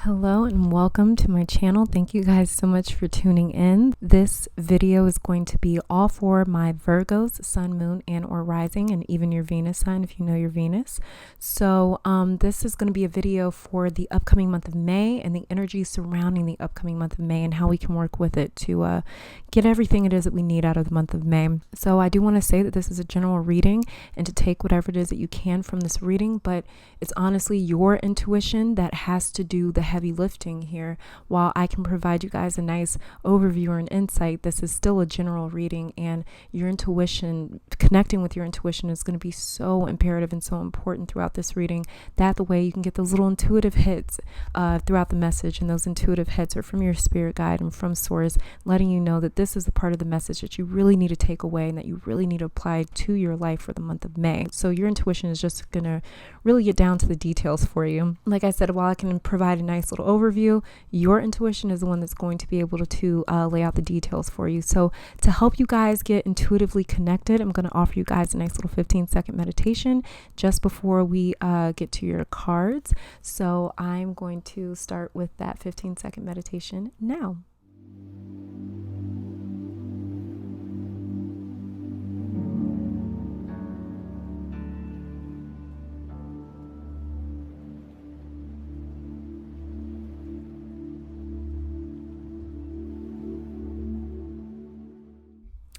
Hello and welcome to my channel. Thank you guys so much for tuning in. This video is going to be all for my Virgos, Sun, Moon, and or Rising, and even your Venus sign if you know your Venus. So this is going to be a video for the upcoming month of May and the energy surrounding the upcoming month of May and how we can work with it to get everything it is that we need out of the month of May. So I do want to say that this is a general reading and to take whatever it is that you can from this reading, but it's honestly your intuition that has to do the heavy lifting here. While I can provide you guys a nice overview or an insight, this is still a general reading, and your intuition, connecting with your intuition, is going to be so imperative and so important throughout this reading. That the way you can get those little intuitive hits throughout the message, and those intuitive hits are from your spirit guide and from source, letting you know that this is the part of the message that you really need to take away and that you really need to apply to your life for the month of May. So your intuition is just going to really get down to the details for you. Like I said, while I can provide a nice little overview, your intuition is the one that's going to be able to lay out the details for you. So to help you guys get intuitively connected, I'm going to offer you guys a nice little 15-second meditation just before we get to your cards. So I'm going to start with that 15-second meditation now.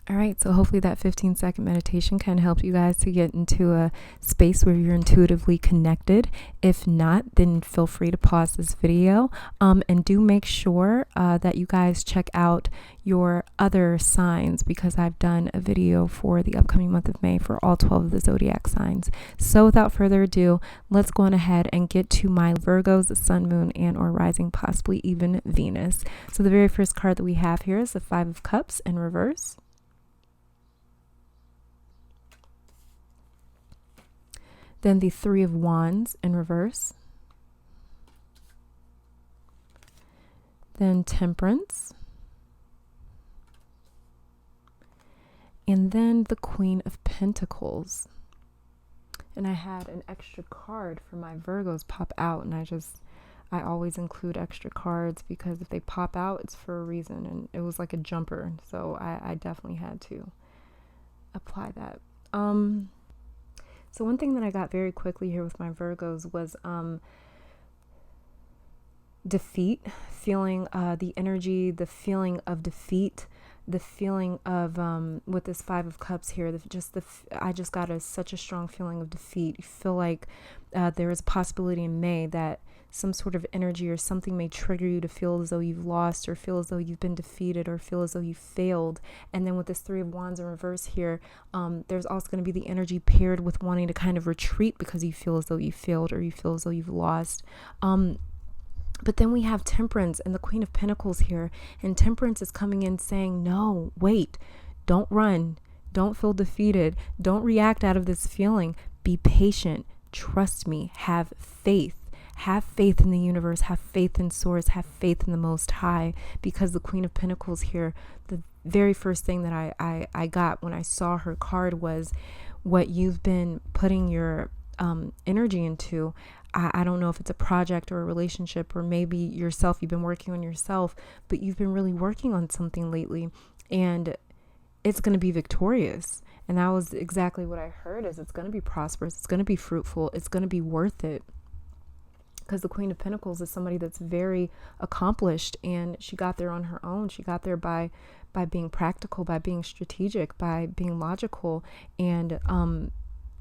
All right, so hopefully that 15-second meditation kind of helped you guys to get into a space where you're intuitively connected. If not, then feel free to pause this video and do make sure that you guys check out your other signs, because I've done a video for the upcoming month of May for all 12 of the zodiac signs. So without further ado, let's go on ahead and get to my Virgos, Sun, Moon, and or Rising, possibly even Venus. So the very first card that we have here is the Five of Cups in reverse. Then the Three of Wands in reverse. Then Temperance. And then the Queen of Pentacles. And I had an extra card for my Virgos pop out, and I always include extra cards because if they pop out, it's for a reason, and it was like a jumper. So I definitely had to apply that. So one thing that I got very quickly here with my Virgos was defeat, feeling the energy, the feeling of defeat, the feeling of with this Five of Cups here, I just got such a strong feeling of defeat. You feel like there is a possibility in May that some sort of energy or something may trigger you to feel as though you've lost, or feel as though you've been defeated, or feel as though you failed. And then with this Three of Wands in reverse here, there's also going to be the energy paired with wanting to kind of retreat because you feel as though you failed, or you feel as though you've lost. But then we have Temperance and the Queen of Pentacles here, and Temperance is coming in saying, no, wait, don't run, don't feel defeated, don't react out of this feeling, be patient, trust me, have faith. Have faith in the universe, have faith in source, have faith in the Most High, because the Queen of Pentacles here, the very first thing that I got when I saw her card was what you've been putting your energy into. I don't know if it's a project or a relationship, or maybe yourself, you've been working on yourself, but you've been really working on something lately, and it's going to be victorious. And that was exactly what I heard, is it's going to be prosperous, it's going to be fruitful, it's going to be worth it. Because the Queen of Pentacles is somebody that's very accomplished, and she got there on her own. She got there by being practical, by being strategic, by being logical, and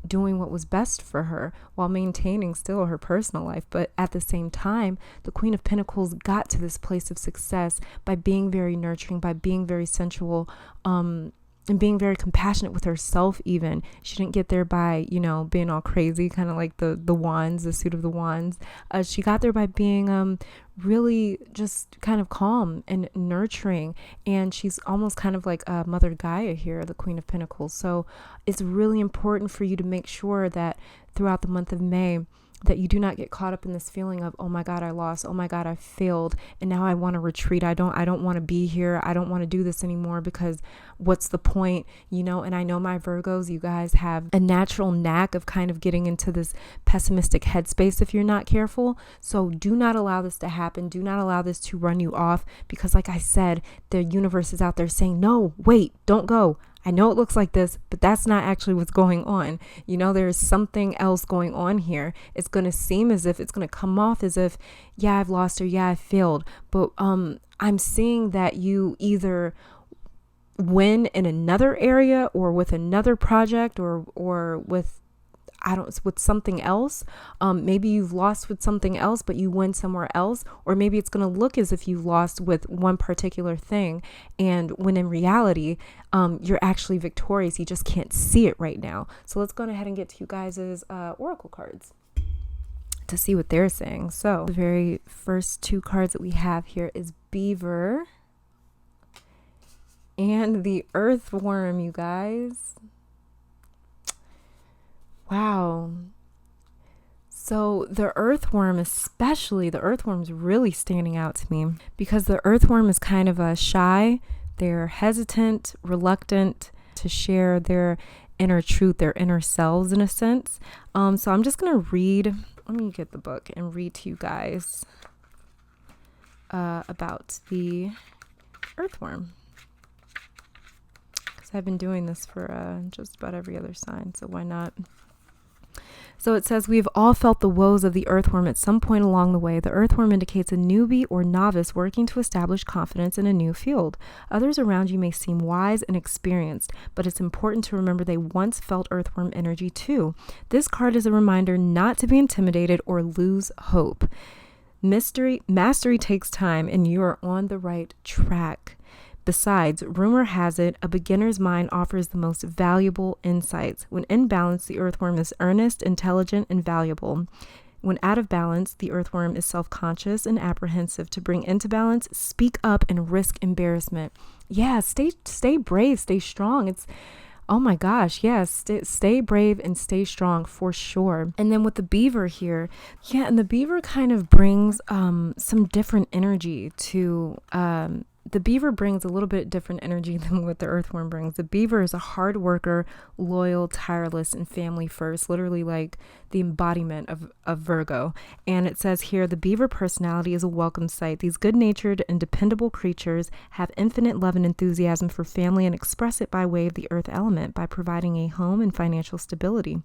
doing what was best for her while maintaining still her personal life. But at the same time, the Queen of Pentacles got to this place of success by being very nurturing, by being very sensual, and being very compassionate with herself even. She didn't get there by, being all crazy, kind of like the wands, the suit of the wands. She got there by being really just kind of calm and nurturing. And she's almost kind of like Mother Gaia here, the Queen of Pentacles. So it's really important for you to make sure that throughout the month of May, that you do not get caught up in this feeling of, oh my God, I lost. Oh my God, I failed. And now I want to retreat. I don't want to be here. I don't want to do this anymore because what's the point? And I know my Virgos, you guys have a natural knack of kind of getting into this pessimistic headspace if you're not careful. So do not allow this to happen. Do not allow this to run you off, because like I said, the universe is out there saying, no, wait, don't go. I know it looks like this, but that's not actually what's going on. There's something else going on here. It's going to seem as if it's going to come off as if, yeah, I've lost, or yeah, I failed. But I'm seeing that you either win in another area, or with another project, or with something else. Maybe you've lost with something else, but you win somewhere else. Or maybe it's going to look as if you've lost with one particular thing, and when in reality, you're actually victorious. You just can't see it right now. So let's go ahead and get to you guys' oracle cards to see what they're saying. So the very first two cards that we have here is Beaver and the Earthworm, you guys. Wow. So the Earthworm, especially, the Earthworm's really standing out to me, because the Earthworm is kind of shy. They're hesitant, reluctant to share their inner truth, their inner selves in a sense. So I'm just going to read, let me get the book and read to you guys about the Earthworm. Because I've been doing this for just about every other sign, so why not? So it says, we've all felt the woes of the earthworm at some point along the way. The earthworm indicates a newbie or novice working to establish confidence in a new field. Others around you may seem wise and experienced, but it's important to remember they once felt earthworm energy too. This card is a reminder not to be intimidated or lose hope. Mastery takes time, and you are on the right track. Besides, rumor has it, a beginner's mind offers the most valuable insights. When in balance, the earthworm is earnest, intelligent, and valuable. When out of balance, the earthworm is self-conscious and apprehensive. To bring into balance, speak up and risk embarrassment. Yeah, stay brave, stay strong. Oh my gosh, yes, stay brave and stay strong for sure. And then with the Beaver here, yeah, and the Beaver kind of brings some different energy to the Beaver brings a little bit different energy than what the Earthworm brings. The Beaver is a hard worker, loyal, tireless, and family first, literally like the embodiment of Virgo. And it says here, the Beaver personality is a welcome sight. These good-natured and dependable creatures have infinite love and enthusiasm for family and express it by way of the earth element, by providing a home and financial stability.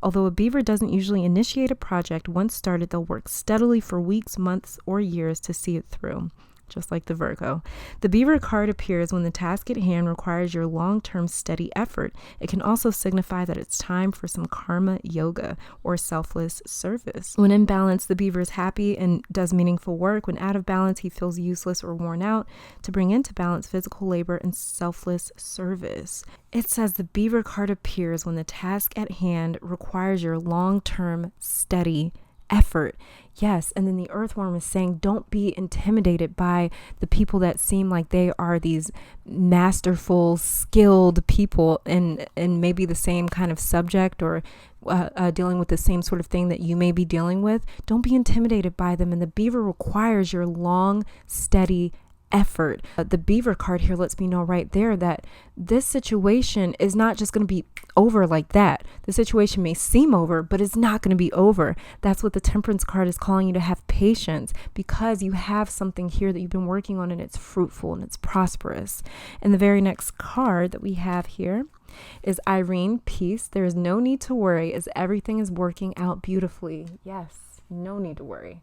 Although a Beaver doesn't usually initiate a project, once started, they'll work steadily for weeks, months, or years to see it through. Just like the Virgo. The Beaver card appears when the task at hand requires your long-term steady effort. It can also signify that it's time for some karma yoga or selfless service. When in balance, the Beaver is happy and does meaningful work. When out of balance, he feels useless or worn out. To bring into balance, physical labor and selfless service. It says the Beaver card appears when the task at hand requires your long-term steady effort. Yes. And then the Earthworm is saying, don't be intimidated by the people that seem like they are these masterful, skilled people and maybe the same kind of subject or dealing with the same sort of thing that you may be dealing with. Don't be intimidated by them. And the Beaver requires your long, steady effort. The Beaver card here lets me know right there that this situation is not just going to be over like that. The situation may seem over, but it's not going to be over. That's what the Temperance card is calling you to have patience, because you have something here that you've been working on and it's fruitful and it's prosperous. And the very next card that we have here is Irene, peace. There is no need to worry as everything is working out beautifully. Yes, no need to worry.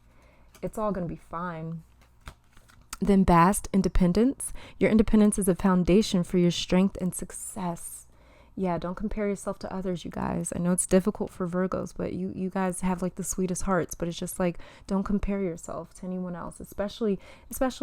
It's all going to be fine. Then Bast, independence. Your independence is a foundation for your strength and success. Yeah, don't compare yourself to others, you guys. I know it's difficult for Virgos, but you guys have like the sweetest hearts, but it's just like, don't compare yourself to anyone else, especially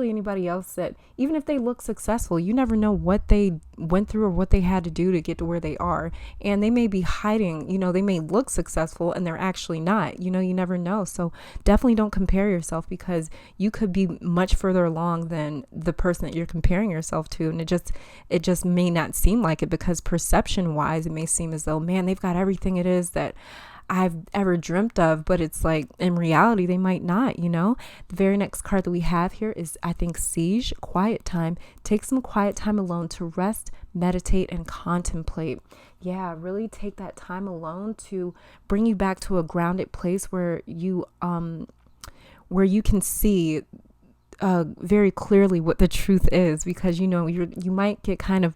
anybody else that, even if they look successful, you never know what they went through or what they had to do to get to where they are. And they may be hiding, they may look successful and they're actually not, you never know. So definitely don't compare yourself, because you could be much further along than the person that you're comparing yourself to. And it just may not seem like it, because perception wise, it may seem as though, man, they've got everything it is that I've ever dreamt of, but it's like in reality, they might not, you know. The very next card that we have here is, I think, Siege, quiet time. Take some quiet time alone to rest, meditate, and contemplate. Yeah, really take that time alone to bring you back to a grounded place where you can see very clearly what the truth is, because you know you might get kind of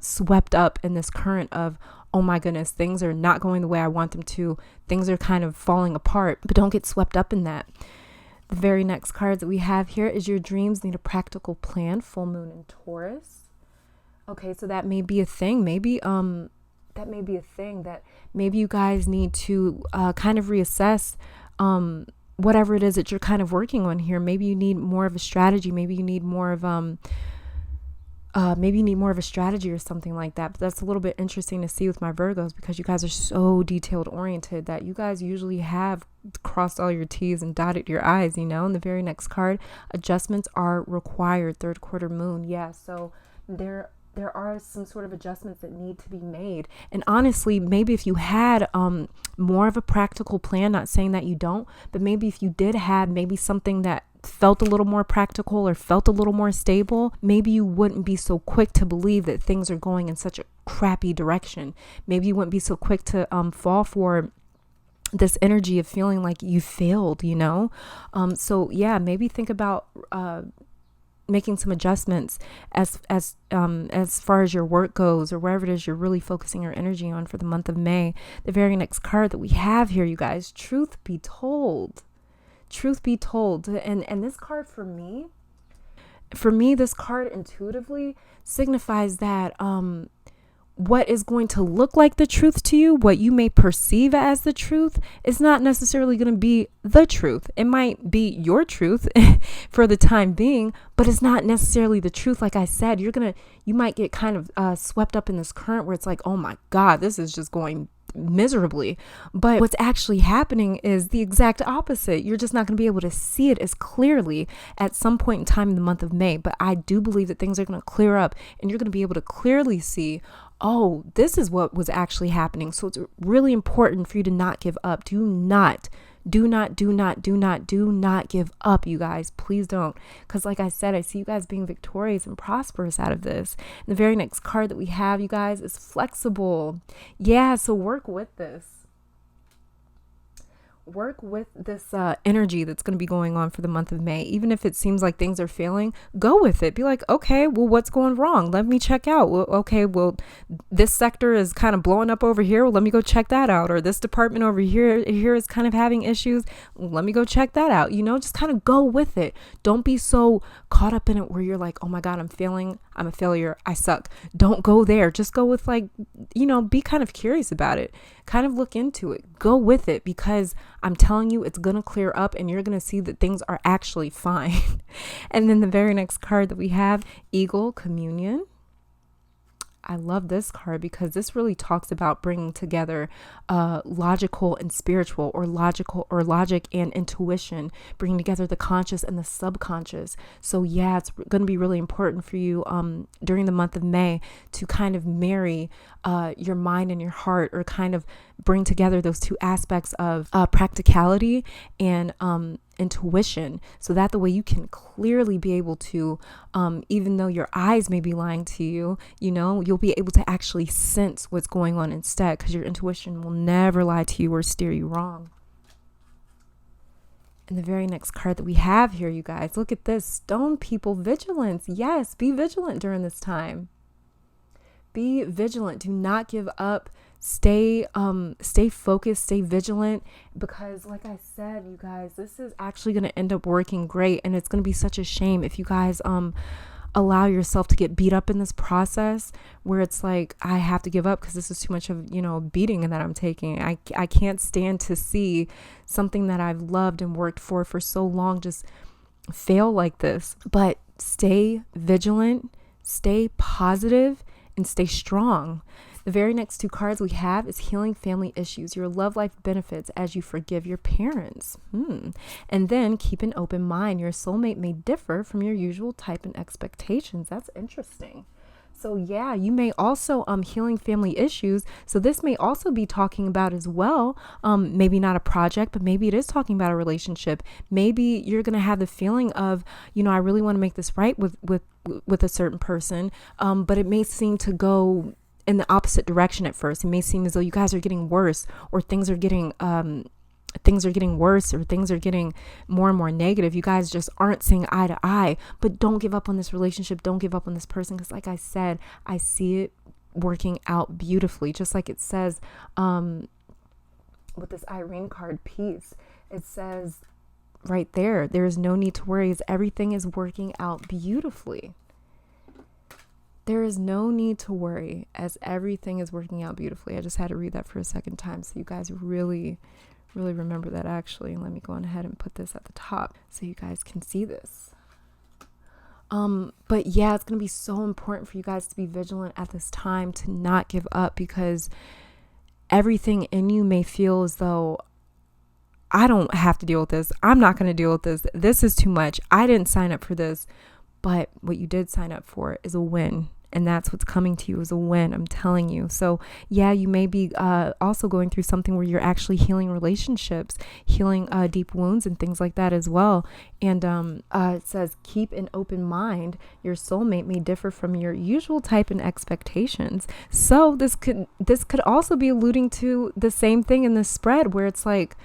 swept up in this current of, oh my goodness, things are not going the way I want them to, things are kind of falling apart, but don't get swept up in that. The very next cards that we have here is your dreams need a practical plan, full moon in Taurus. Okay, so that may be a thing. Maybe that may be a thing that maybe you guys need to kind of reassess whatever it is that you're kind of working on here. Maybe you need more of a strategy. Maybe you need more of a strategy or something like that. But that's a little bit interesting to see with my Virgos, because you guys are so detailed oriented that you guys usually have crossed all your T's and dotted your I's, you know. And the very next card, adjustments are required, third quarter moon. Yeah, so there are some sort of adjustments that need to be made. And honestly, maybe if you had more of a practical plan, not saying that you don't, but maybe if you did have maybe something that felt a little more practical or felt a little more stable, maybe you wouldn't be so quick to believe that things are going in such a crappy direction. Maybe you wouldn't be so quick to fall for this energy of feeling like you failed, you know? So yeah, maybe think about making some adjustments as far as your work goes, or wherever it is you're really focusing your energy on for the month of May. The very next card that we have here, you guys, truth be told. And this card for me, this card intuitively signifies that what is going to look like the truth to you, what you may perceive as the truth, is not necessarily going to be the truth. It might be your truth for the time being, but it's not necessarily the truth. Like I said, you might get kind of swept up in this current where it's like, oh my God, this is just going miserably. But what's actually happening is the exact opposite. You're just not going to be able to see it as clearly at some point in time in the month of May. But I do believe that things are going to clear up, and you're going to be able to clearly see, oh, this is what was actually happening. So it's really important for you to not give up. Do not give up, you guys. Please don't. Because like I said, I see you guys being victorious and prosperous out of this. And the very next card that we have, you guys, is flexible. Yeah, so work with this. Work with this energy that's going to be going on for the month of May. Even if it seems like things are failing, go with it. Be like, okay, well, what's going wrong? Let me check out. Well, okay, well, this sector is kind of blowing up over here. Well, let me go check that out. Or this department over here is kind of having issues. Well, let me go check that out. You know, just kind of go with it. Don't be so caught up in it where you're like, oh my God, I'm failing. I'm a failure. I suck. Don't go there. Just go with, like, you know, be kind of curious about it. Kind of look into it. Go with it, because I'm telling you, it's going to clear up and you're going to see that things are actually fine. And then the very next card that we have, Eagle, communion. I love this card because this really talks about bringing together logical and spiritual, or logic and intuition, bringing together the conscious and the subconscious. So yeah, it's going to be really important for you during the month of May to kind of marry your mind and your heart, or kind of bring together those two aspects of practicality and intuition, so that the way you can clearly be able to, even though your eyes may be lying to you, you know, you'll be able to actually sense what's going on instead, because your intuition will never lie to you or steer you wrong. And the very next card that we have here, you guys, look at this, Stone People, vigilance. Yes, be vigilant during this time. Be vigilant. Do not give up. Stay focused, stay vigilant, because like I said, you guys, this is actually going to end up working great. And it's going to be such a shame if you guys allow yourself to get beat up in this process, where it's like, I have to give up because this is too much of, you know, beating that I'm taking. I can't stand to see something that I've loved and worked for so long just fail like this. But stay vigilant, stay positive, and stay strong. The very next two cards we have is healing family issues. Your love life benefits as you forgive your parents. And then keep an open mind. Your soulmate may differ from your usual type and expectations. That's interesting. So yeah, you may also healing family issues. So this may also be talking about as well. Maybe not a project, but maybe it is talking about a relationship. Maybe you're gonna have the feeling of, I really want to make this right with a certain person. But it may seem to go in the opposite direction at first. It may seem as though you guys are getting worse, or things are getting worse, or things are getting more and more negative. You guys just aren't seeing eye to eye. But don't give up on this relationship. Don't give up on this person, because like I said, I see it working out beautifully, just like it says with this Irene card piece. It says right there is no need to worry, as everything is working out beautifully. There is no need to worry, as everything is working out beautifully. I just had to read that for a second time, so you guys really remember that. Actually, let me go on ahead and put this at the top so you guys can see this. But yeah, it's going to be so important for you guys to be vigilant at this time, to not give up, because everything in you may feel as though, I don't have to deal with this. I'm not going to deal with this. This is too much. I didn't sign up for this. But what you did sign up for is a win. And that's what's coming to you, is a win. I'm telling you. So yeah, you may be also going through something where you're actually healing relationships, healing deep wounds and things like that as well. And it says, keep an open mind. Your soulmate may differ from your usual type and expectations. So this could also be alluding to the same thing in this spread, where it's like,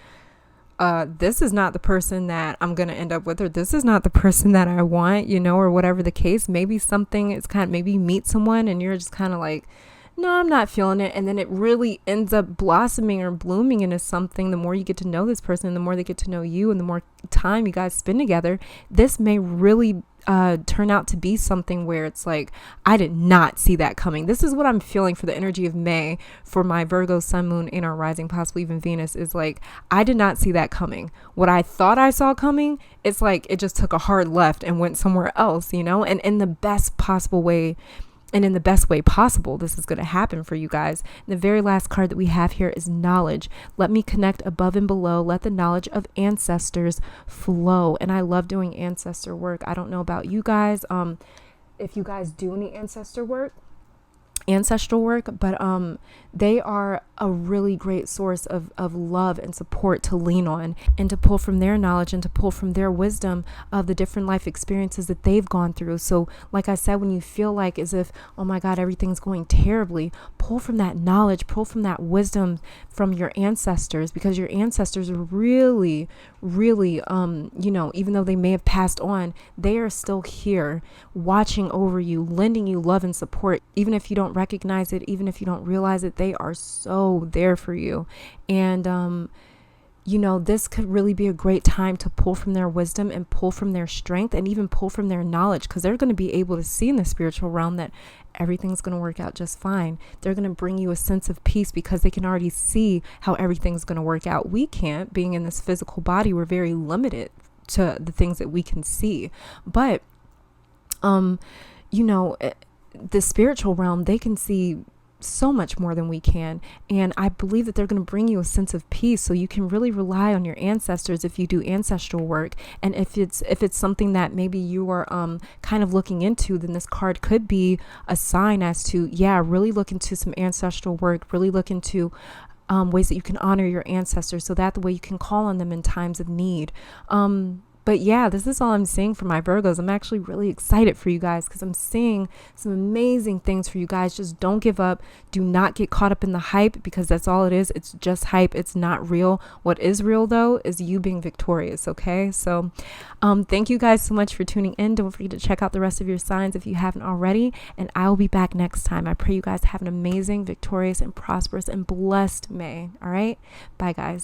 this is not the person that I'm going to end up with, or this is not the person that I want, or whatever the case. Maybe something is maybe you meet someone and you're just kind of like, no, I'm not feeling it. And then it really ends up blossoming or blooming into something. The more you get to know this person, the more they get to know you, and the more time you guys spend together, this may really turn out to be something where it's like, I did not see that coming. This is what I'm feeling for the energy of May for my Virgo sun, moon, and our rising, possibly even Venus, is like, I did not see that coming. What I thought I saw coming, it's like it just took a hard left and went somewhere else, and in the best possible way. And in the best way possible, this is going to happen for you guys. And the very last card that we have here is knowledge. Let me connect above and below. Let the knowledge of ancestors flow. And I love doing ancestor work. I don't know about you guys. If you guys do any ancestral work, but they are a really great source of love and support to lean on, and to pull from their knowledge, and to pull from their wisdom of the different life experiences that they've gone through. So like I said, when you feel like as if, oh my God, everything's going terribly, pull from that knowledge, pull from that wisdom from your ancestors, because your ancestors are really even though they may have passed on, they are still here watching over you, lending you love and support. Even if you don't recognize it, even if you don't realize it, they are so there for you. And this could really be a great time to pull from their wisdom, and pull from their strength, and even pull from their knowledge, because they're going to be able to see in the spiritual realm that everything's going to work out just fine. They're going to bring you a sense of peace, because they can already see how everything's going to work out. We can't. Being in this physical body, we're very limited to the things that we can see. But the spiritual realm, they can see so much more than we can. And I believe that they're going to bring you a sense of peace, so you can really rely on your ancestors if you do ancestral work. And if it's something that maybe you are kind of looking into, then this card could be a sign as to, really look into some ancestral work, really look into ways that you can honor your ancestors, so that the way you can call on them in times of need. But yeah, this is all I'm seeing for my Virgos. I'm actually really excited for you guys, because I'm seeing some amazing things for you guys. Just don't give up. Do not get caught up in the hype, because that's all it is. It's just hype. It's not real. What is real, though, is you being victorious. Okay. So thank you guys so much for tuning in. Don't forget to check out the rest of your signs if you haven't already. And I will be back next time. I pray you guys have an amazing, victorious, and prosperous and blessed May. All right. Bye, guys.